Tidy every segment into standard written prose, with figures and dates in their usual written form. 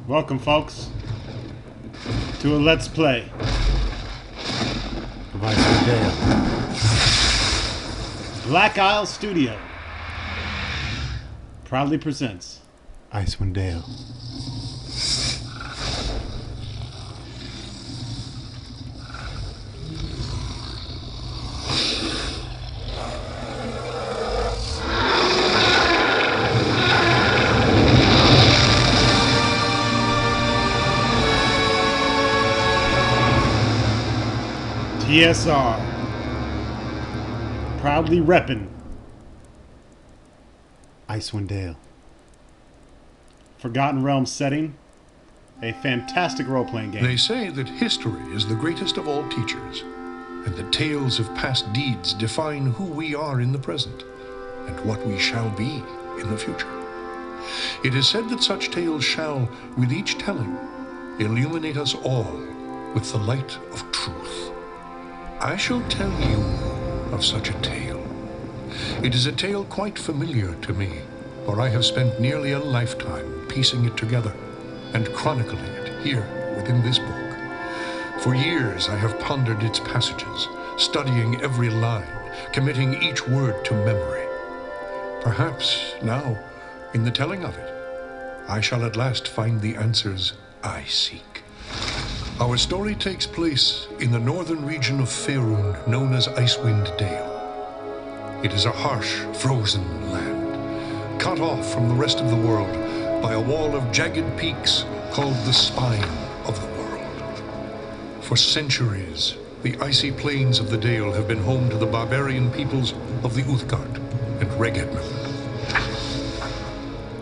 Welcome, folks, to a Let's Play of Icewind Dale. Black Isle Studio proudly presents Icewind Dale. TSR, proudly reppin' Icewind Dale. Forgotten Realms setting, a fantastic role-playing game. They say that history is the greatest of all teachers, and that tales of past deeds define who we are in the present, and what we shall be in the future. It is said that such tales shall, with each telling, illuminate us all with the light of truth. I shall tell you of such a tale. It is a tale quite familiar to me, for I have spent nearly a lifetime piecing it together and chronicling it here within this book. For years I have pondered its passages, studying every line, committing each word to memory. Perhaps now, in the telling of it, I shall at last find the answers I seek. Our story takes place in the northern region of Faerun, known as Icewind Dale. It is a harsh, frozen land, cut off from the rest of the world by a wall of jagged peaks called the Spine of the World. For centuries, the icy plains of the Dale have been home to the barbarian peoples of the Uthgard and Regedman.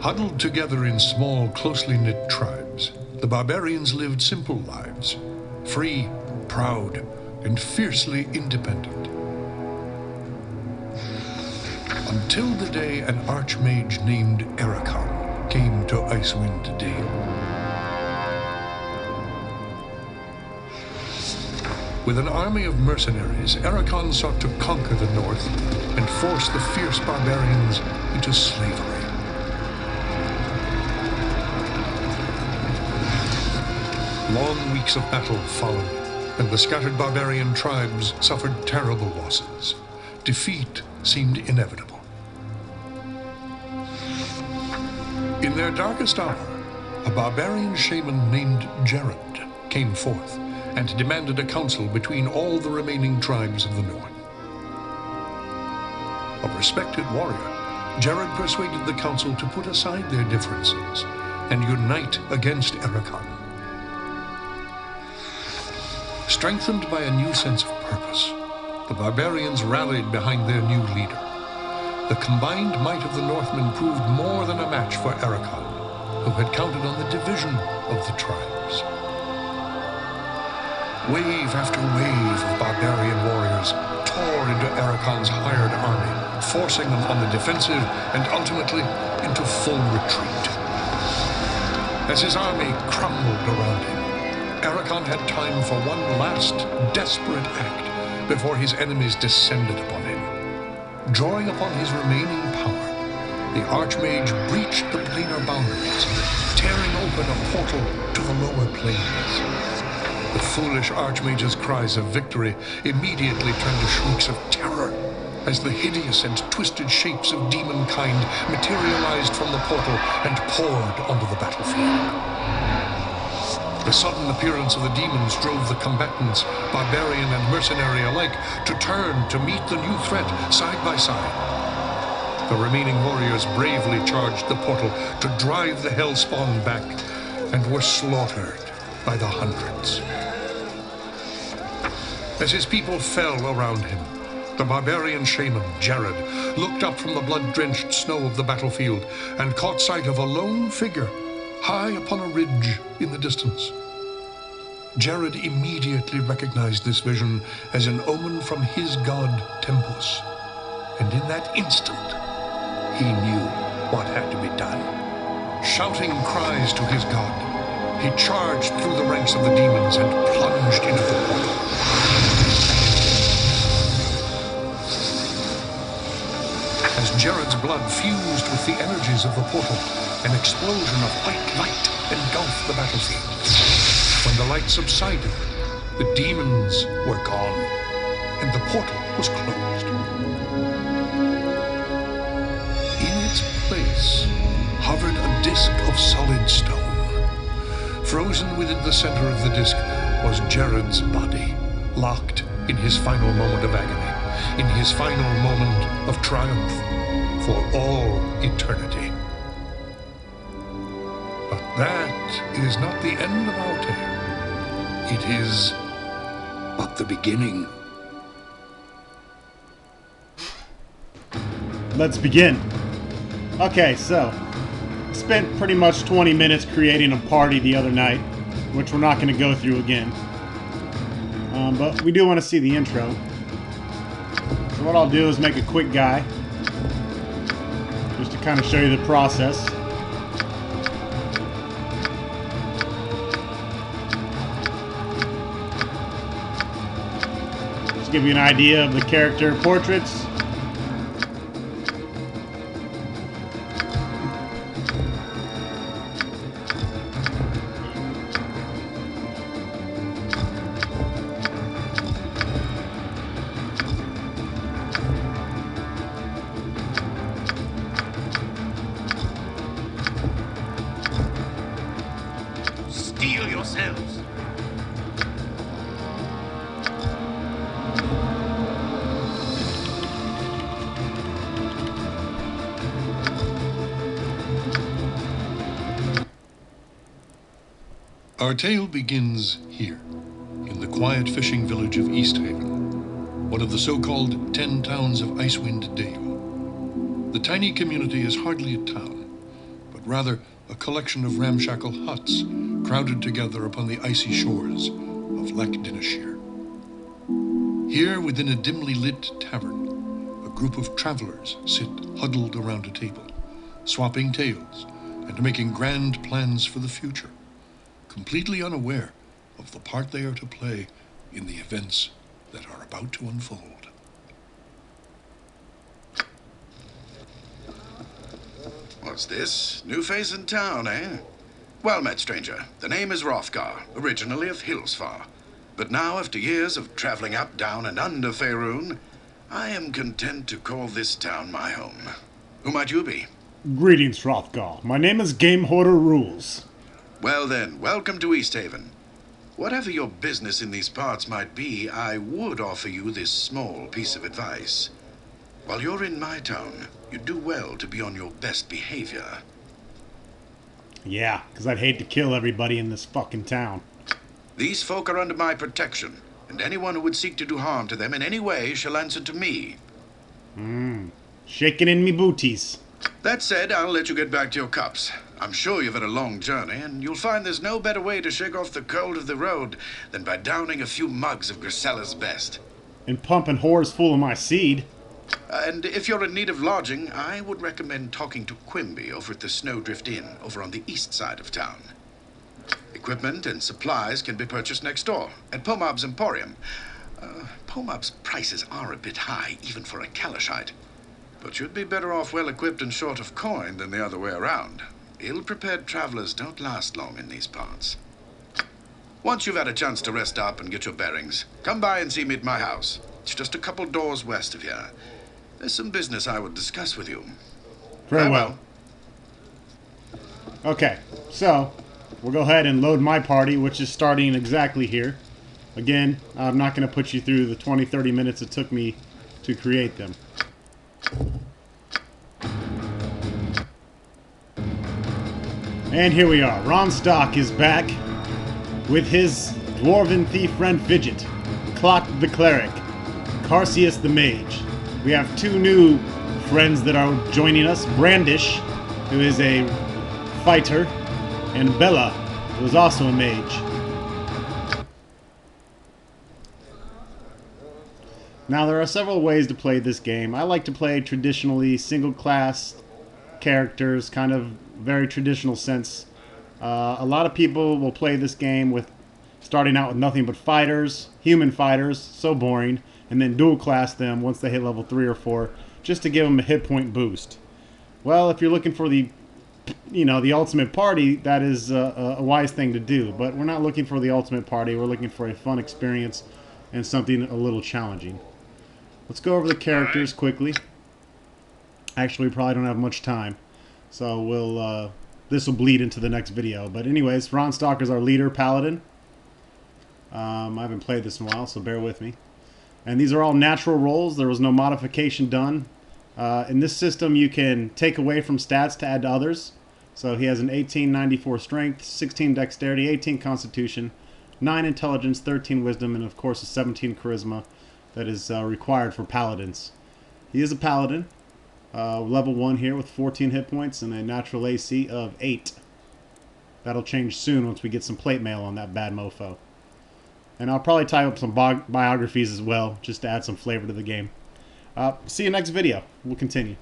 Huddled together in small, closely knit tribes, the barbarians lived simple lives, free, proud, and fiercely independent. Until the day an archmage named Ericon came to Icewind Dale. With an army of mercenaries, Ericon sought to conquer the north and force the fierce barbarians into slavery. Long weeks of battle followed, and the scattered barbarian tribes suffered terrible losses. Defeat seemed inevitable. In their darkest hour, a barbarian shaman named Jared came forth and demanded a council between all the remaining tribes of the north. A respected warrior, Jared persuaded the council to put aside their differences and unite against Ericon. Strengthened by a new sense of purpose, the barbarians rallied behind their new leader. The combined might of the Northmen proved more than a match for Ericon, who had counted on the division of the tribes. Wave after wave of barbarian warriors tore into Ericon's hired army, forcing them on the defensive and ultimately into full retreat. As his army crumbled around him, Ericon had time for one last, desperate act before his enemies descended upon him. Drawing upon his remaining power, the Archmage breached the planar boundaries, tearing open a portal to the lower planes. The foolish Archmage's cries of victory immediately turned to shrieks of terror as the hideous and twisted shapes of demonkind materialized from the portal and poured onto the battlefield. The sudden appearance of the demons drove the combatants, barbarian and mercenary alike, to turn to meet the new threat side by side. The remaining warriors bravely charged the portal to drive the hellspawn back and were slaughtered by the hundreds. As his people fell around him, the barbarian shaman, Jared, looked up from the blood-drenched snow of the battlefield and caught sight of a lone figure high upon a ridge in the distance. Jared immediately recognized this vision as an omen from his god, Tempus, and in that instant, he knew what had to be done. Shouting cries to his god, he charged through the ranks of the demons and plunged into the portal. as Jared's blood fused with the energies of the portal. An explosion of white light engulfed the battlefield. When the light subsided, the demons were gone, and the portal was closed. In its place hovered a disk of solid stone. Frozen within the center of the disk was Jared's body, locked in his final moment of agony, in his final moment of triumph for all eternity. But that is not the end of our tale. It is but the beginning. Let's begin. Okay, so spent pretty much 20 minutes creating a party the other night, which we're not going to go through again. But we do want to see the intro. So what I'll do is make a quick guy, just to kind of show you the process. Just give you an idea of the character portraits. Steel yourselves. Our tale begins here, in the quiet fishing village of Easthaven, one of the so-called 10 towns of Icewind Dale. The tiny community is hardly a town, but rather a collection of ramshackle huts crowded together upon the icy shores of Lake Dineshire. Here, within a dimly lit tavern, a group of travelers sit huddled around a table, swapping tales and making grand plans for the future, completely unaware of the part they are to play in the events that are about to unfold. What's this? New face in town, eh? Well met, stranger. The name is Hrothgar, originally of Hillsfar. But now, after years of traveling up, down, and under Faerun, I am content to call this town my home. Who might you be? Greetings, Hrothgar. My name is Game Hoarder Rules. Well then, welcome to Easthaven. Whatever your business in these parts might be, I would offer you this small piece of advice. While you're in my town, you do well to be on your best behavior. Yeah, because I'd hate to kill everybody in this fucking town. These folk are under my protection, and anyone who would seek to do harm to them in any way shall answer to me. Shaking in me booties. That said, I'll let you get back to your cups. I'm sure you've had a long journey, and you'll find there's no better way to shake off the cold of the road than by downing a few mugs of Grisella's best. And pumping whores full of my seed. And if you're in need of lodging, I would recommend talking to Quimby over at the Snowdrift Inn over on the east side of town. Equipment and supplies can be purchased next door at Pomab's Emporium. Pomab's prices are a bit high, even for a Kalashite. But you'd be better off well-equipped and short of coin than the other way around. Ill-prepared travelers don't last long in these parts. Once you've had a chance to rest up and get your bearings, come by and see me at my house. It's just a couple doors west of here. There's some business I would discuss with you. Very well. Okay, so we'll go ahead and load my party, which is starting exactly here. Again, I'm not going to put you through the 20-30 minutes it took me to create them. And here we are. Ronstock is back with his dwarven thief friend Fidget, Clot the Cleric, Carcius the Mage. We have two new friends that are joining us, Brandish, who is a fighter, and Bella, who is also a mage. Now, there are several ways to play this game. I like to play traditionally single-class characters, kind of very traditional sense. A lot of people will play this game with starting out with nothing but fighters, human fighters, so boring, and then dual class them once they hit level 3 or 4 just to give them a hit point boost. Well, if you're looking for the the ultimate party, that is a wise thing to do. But we're not looking for the ultimate party. We're looking for a fun experience and something a little challenging. Let's go over the characters quickly. Actually, we probably don't have much time, so this will bleed into the next video. But anyways, Ronstalk is our leader paladin. I haven't played this in a while, so bear with me. And these are all natural rolls. There was no modification done. In this system, you can take away from stats to add to others. So he has an 1894 strength, 16 dexterity, 18 constitution, 9 intelligence, 13 wisdom, and of course a 17 charisma that is required for paladins. He is a paladin, level 1 here with 14 hit points and a natural AC of 8. That'll change soon once we get some plate mail on that bad mofo. And I'll probably type up some biographies as well, just to add some flavor to the game. See you next video. We'll continue.